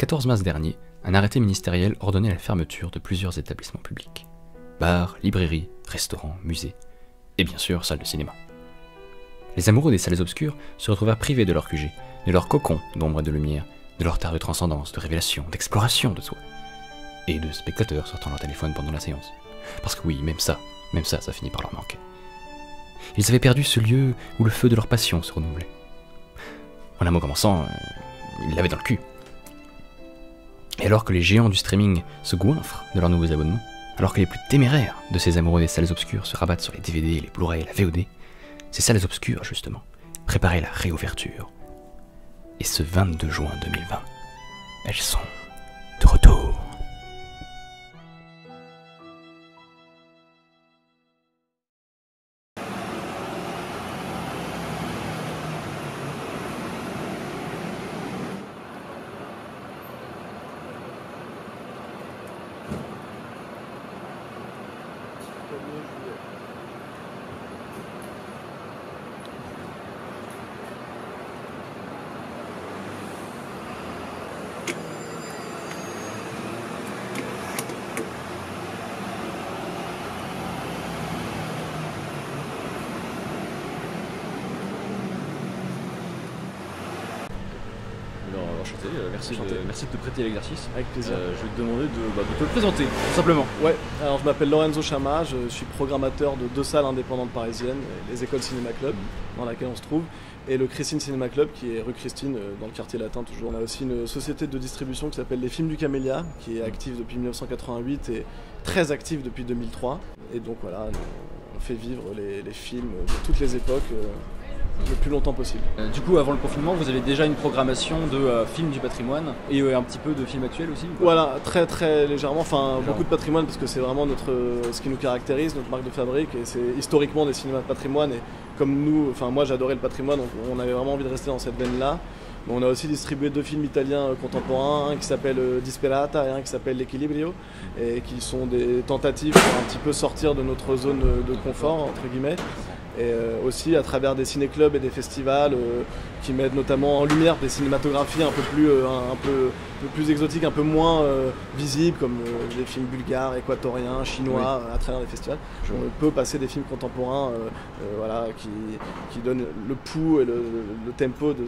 14 mars dernier, un arrêté ministériel ordonnait la fermeture de plusieurs établissements publics. Bars, librairies, restaurants, musées, et bien sûr salles de cinéma. Les amoureux des salles obscures se retrouvèrent privés de leur QG, de leur cocon d'ombre et de lumière, de leur terre de transcendance, de révélation, d'exploration de soi, et de spectateurs sortant leur téléphone pendant la séance. Parce que oui, même ça finit par leur manquer. Ils avaient perdu ce lieu où le feu de leur passion se renouvelait. En un mot commençant, ils l'avaient dans le cul. Et alors que les géants du streaming se goinfrent de leurs nouveaux abonnements, alors que les plus téméraires de ces amoureux des salles obscures se rabattent sur les DVD, les Blu-ray et la VOD, ces salles obscures, justement, préparaient la réouverture. Et ce 22 juin 2020, elles sont de retour. Enchanté, merci de te prêter l'exercice. Avec plaisir. Je vais te demander de te le présenter, tout simplement. Ouais, alors je m'appelle Lorenzo Chama, je suis programmateur de 2 salles indépendantes parisiennes, les Écoles Cinéma Club, dans laquelle on se trouve, et le Christine Cinéma Club, qui est rue Christine, dans le quartier latin toujours. On a aussi une société de distribution qui s'appelle Les Films du Camélia, qui est active depuis 1988 et très active depuis 2003. Et donc voilà, on fait vivre les films de toutes les époques le plus longtemps possible. Du coup, avant le confinement, vous avez déjà une programmation de films du patrimoine et un petit peu de films actuels aussi ou pas? Voilà, très très légèrement, enfin beaucoup de patrimoine parce que c'est vraiment ce qui nous caractérise, notre marque de fabrique, et c'est historiquement des cinémas de patrimoine, et comme nous, enfin moi j'adorais le patrimoine, donc on avait vraiment envie de rester dans cette veine-là. Mais on a aussi distribué 2 films italiens contemporains, un qui s'appelle Disperata et un qui s'appelle L'Equilibrio, et qui sont des tentatives pour un petit peu sortir de notre zone de confort, entre guillemets. Et aussi à travers des ciné-clubs et des festivals qui mettent notamment en lumière des cinématographies un peu plus exotiques, un peu moins visibles, comme des films bulgares, équatoriens, chinois, à travers les festivals. On peut passer des films contemporains voilà, qui donnent le pouls et le tempo de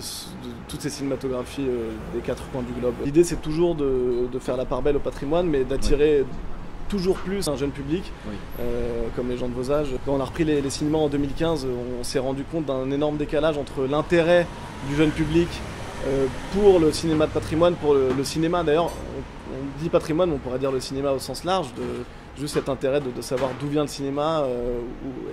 toutes ces cinématographies des 4 coins du globe. L'idée, c'est toujours de faire la part belle au patrimoine, mais d'attirer toujours plus un jeune public, comme les gens de vos âges. Quand on a repris les cinémas en 2015, on s'est rendu compte d'un énorme décalage entre l'intérêt du jeune public pour le cinéma de patrimoine, pour le cinéma d'ailleurs, on dit patrimoine, mais on pourrait dire le cinéma au sens large, juste cet intérêt de savoir d'où vient le cinéma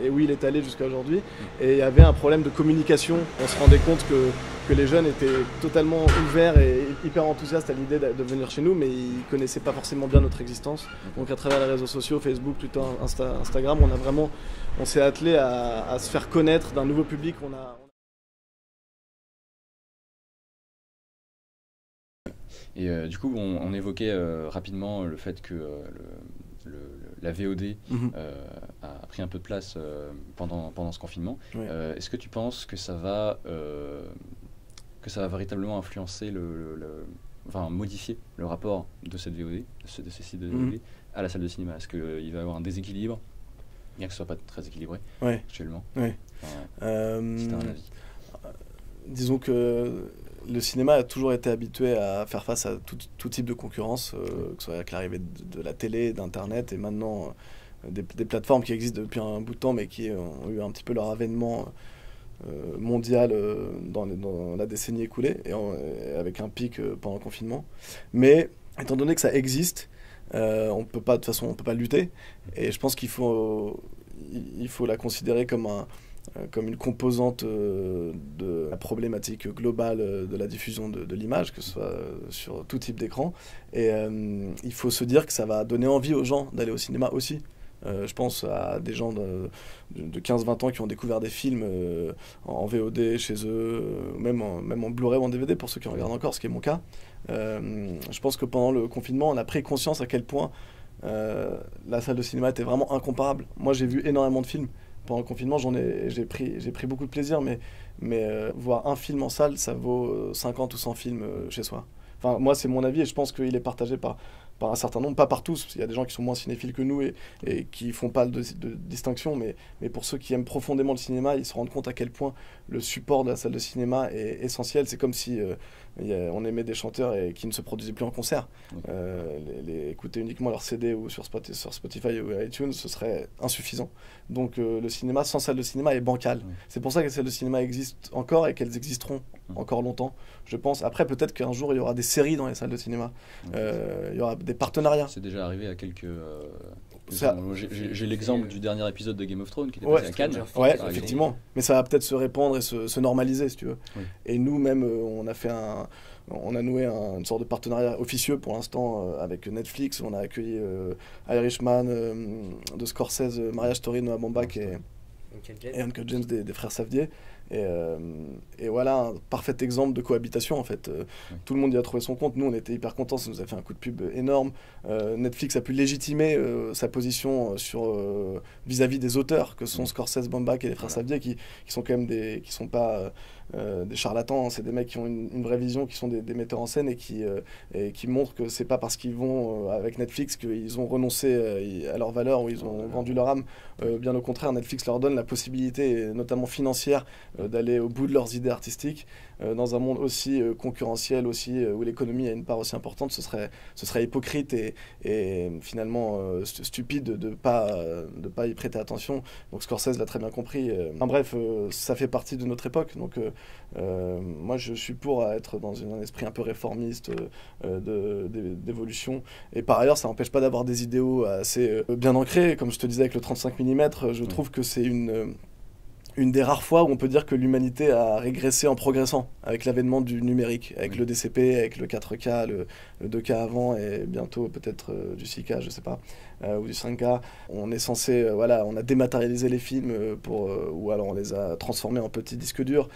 et où il est allé jusqu'à aujourd'hui. Et il y avait un problème de communication. On se rendait compte que les jeunes étaient totalement ouverts et hyper enthousiastes à l'idée de venir chez nous, mais ils ne connaissaient pas forcément bien notre existence. Donc à travers les réseaux sociaux, Facebook, Twitter, Instagram, on s'est attelé à se faire connaître d'un nouveau public. Et du coup, on évoquait rapidement le fait que la VOD a pris un peu de place pendant ce confinement. Oui. Est-ce que tu penses que ça va véritablement influencer enfin modifier le rapport de cette VOD, de ces sites de VOD à la salle de cinéma? Est-ce qu'il va y avoir un déséquilibre, bien que ce soit pas très équilibré actuellement? Oui. Si tu as un avis. Disons que le cinéma a toujours été habitué à faire face à tout type de concurrence, que ce soit avec l'arrivée de la télé, d'Internet, et maintenant des plateformes qui existent depuis un bout de temps, mais qui ont eu un petit peu leur avènement mondial dans la décennie écoulée, et avec un pic pendant le confinement. Mais étant donné que ça existe, on peut pas, de toute façon, on peut pas lutter, et je pense qu'il faut la considérer comme une composante de la problématique globale de la diffusion de l'image, que ce soit sur tout type d'écran. Et il faut se dire que ça va donner envie aux gens d'aller au cinéma aussi. Je pense à des gens de 15-20 ans qui ont découvert des films en VOD chez eux, même en Blu-ray ou en DVD pour ceux qui en regardent encore, ce qui est mon cas. Je pense que pendant le confinement, on a pris conscience à quel point la salle de cinéma était vraiment incomparable. Moi, j'ai vu énormément de films. Pendant le confinement, j'ai pris beaucoup de plaisir, mais voir un film en salle, ça vaut 50 ou 100 films chez soi. Enfin, moi, c'est mon avis et je pense qu'il est partagé par un certain nombre, pas par tous, parce qu'il y a des gens qui sont moins cinéphiles que nous et qui font pas de distinction, mais pour ceux qui aiment profondément le cinéma, ils se rendent compte à quel point le support de la salle de cinéma est essentiel. C'est comme si on aimait des chanteurs et qui ne se produisaient plus en concert. Écouter uniquement leur CD ou sur Spotify ou iTunes, ce serait insuffisant. Donc le cinéma sans salle de cinéma est bancal. C'est pour ça que les salles de cinéma existent encore et qu'elles existeront encore longtemps, je pense. Après, peut-être qu'un jour, il y aura des séries dans les salles de cinéma. Il y aura des partenariats. C'est déjà arrivé à quelques... J'ai l'exemple du dernier épisode de Game of Thrones qui était passé à Cannes. Ouais, effectivement. Mais ça va peut-être se répandre et se normaliser, si tu veux. Oui. Et nous, même, on a noué une sorte de partenariat officieux pour l'instant avec Netflix. On a accueilli Irishman de Scorsese, Marriage Story, Noah Baumbach et Uncut James des frères Safdie. Et voilà un parfait exemple de cohabitation en fait. Tout le monde y a trouvé son compte. Nous on était hyper contents, ça nous a fait un coup de pub énorme. Netflix a pu légitimer sa position vis-à-vis des auteurs que sont Scorsese, Baumbach et les frères Safdie qui sont quand même qui sont pas des charlatans, hein. C'est des mecs qui ont une vraie vision, qui sont des metteurs en scène et qui montrent que c'est pas parce qu'ils vont avec Netflix qu'ils ont renoncé à leurs valeurs ou ils ont vendu leur âme. Bien au contraire, Netflix leur donne la possibilité, notamment financière, d'aller au bout de leurs idées artistiques. Dans un monde aussi concurrentiel, aussi, où l'économie a une part aussi importante, ce serait hypocrite et finalement stupide de pas y prêter attention. Donc Scorsese l'a très bien compris. Bref, ça fait partie de notre époque. Donc moi je suis pour être dans un esprit un peu réformiste d'évolution. Et par ailleurs, ça n'empêche pas d'avoir des idéaux assez bien ancrés. Comme je te disais avec le 35 mm, je trouve que c'est une des rares fois où on peut dire que l'humanité a régressé en progressant avec l'avènement du numérique, avec le DCP, avec le 4K, le 2K avant et bientôt peut-être du 6K, je sais pas, ou du 5K. On est censé, on a dématérialisé les films ou alors on les a transformés en petits disques durs.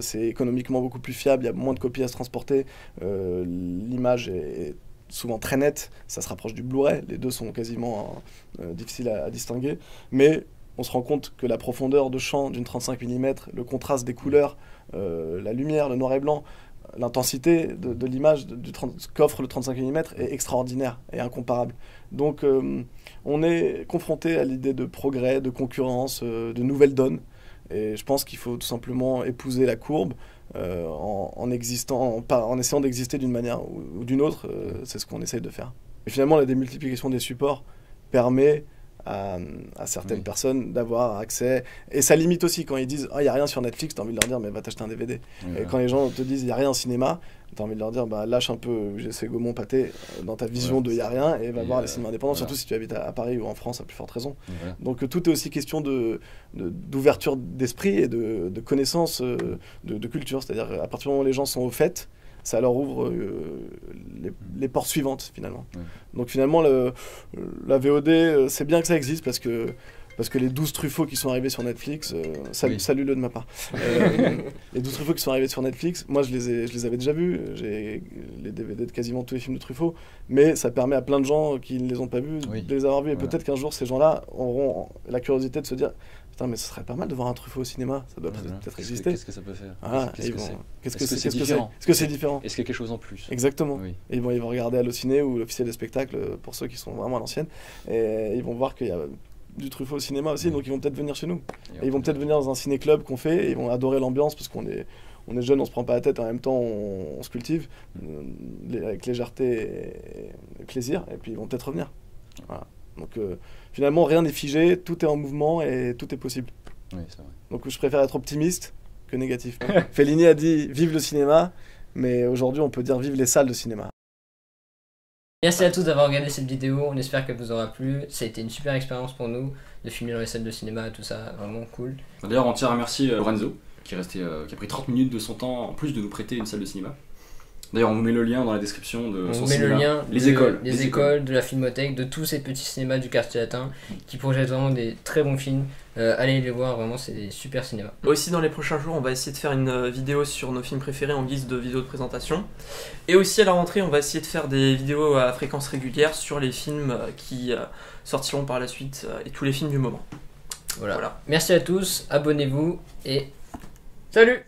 C'est économiquement beaucoup plus fiable, il y a moins de copies à se transporter, l'image est souvent très nette, ça se rapproche du Blu-ray, les deux sont quasiment difficiles à distinguer, mais on se rend compte que la profondeur de champ d'une 35 mm, le contraste des couleurs, la lumière, le noir et blanc, l'intensité de l'image qu'offre le 35 mm est extraordinaire et incomparable. Donc on est confronté à l'idée de progrès, de concurrence, de nouvelles donnes. Et je pense qu'il faut tout simplement épouser la courbe en essayant d'exister d'une manière ou d'une autre. C'est ce qu'on essaye de faire. Et finalement, la démultiplication des supports permet à certaines personnes d'avoir accès. Et ça limite aussi quand ils disent « Ah, il n'y a rien sur Netflix », t'as envie de leur dire « Mais va t'acheter un DVD ». Et quand les gens te disent « Il n'y a rien au cinéma », t'as envie de leur dire « Bah lâche un peu GC Gaumont Pâté dans ta vision de « Il n'y a rien » et va voir les cinémas indépendants, surtout si tu habites à Paris ou en France, à plus forte raison. Donc tout est aussi question d'ouverture d'esprit et de connaissance de culture. C'est-à-dire à partir du moment où les gens sont au fait, ça leur ouvre les portes suivantes finalement. Donc finalement la VOD, c'est bien que ça existe parce que les 12 Truffaut qui sont arrivés sur Netflix, salut-le de ma part. Les 12 Truffaut qui sont arrivés sur Netflix, moi je les avais déjà vus, j'ai les DVD de quasiment tous les films de Truffaut, mais ça permet à plein de gens qui ne les ont pas vus de les avoir vus. Et peut-être qu'un jour ces gens-là auront la curiosité de se dire putain, mais ce serait pas mal de voir un Truffaut au cinéma, ça doit peut-être exister. Qu'est-ce que ça peut faire? Qu'est-ce que c'est différent? Est-ce que c'est différent? Est-ce qu'il y a quelque chose en plus? Exactement. Et ils vont regarder Allociné ou l'officiel des spectacles pour ceux qui sont vraiment à l'ancienne, et ils vont voir qu'il y a du Truffaut au cinéma aussi, donc ils vont peut-être venir chez nous. Et ils vont peut-être venir dans un ciné-club qu'on fait, et ils vont adorer l'ambiance parce qu'on est jeunes, on se prend pas la tête, en même temps on se cultive avec légèreté et plaisir, et puis ils vont peut-être revenir. Voilà. Donc finalement rien n'est figé, tout est en mouvement et tout est possible. Oui, c'est vrai. Donc je préfère être optimiste que négatif. Fellini a dit vive le cinéma, mais aujourd'hui on peut dire vive les salles de cinéma. Merci à tous d'avoir regardé cette vidéo, on espère qu'elle vous aura plu. Ça a été une super expérience pour nous de filmer dans les salles de cinéma, tout ça, vraiment cool. D'ailleurs on tient à remercier Lorenzo qui a pris 30 minutes de son temps en plus de nous prêter une salle de cinéma. D'ailleurs, on vous met le lien dans la description de son cinéma. On met le lien des écoles, de la Filmothèque, de tous ces petits cinémas du quartier latin qui projettent vraiment des très bons films. Allez les voir, vraiment, c'est des super cinémas. Aussi, dans les prochains jours, on va essayer de faire une vidéo sur nos films préférés en guise de vidéo de présentation. Et aussi, à la rentrée, on va essayer de faire des vidéos à fréquence régulière sur les films qui sortiront par la suite et tous les films du moment. Voilà. Merci à tous, abonnez-vous et salut!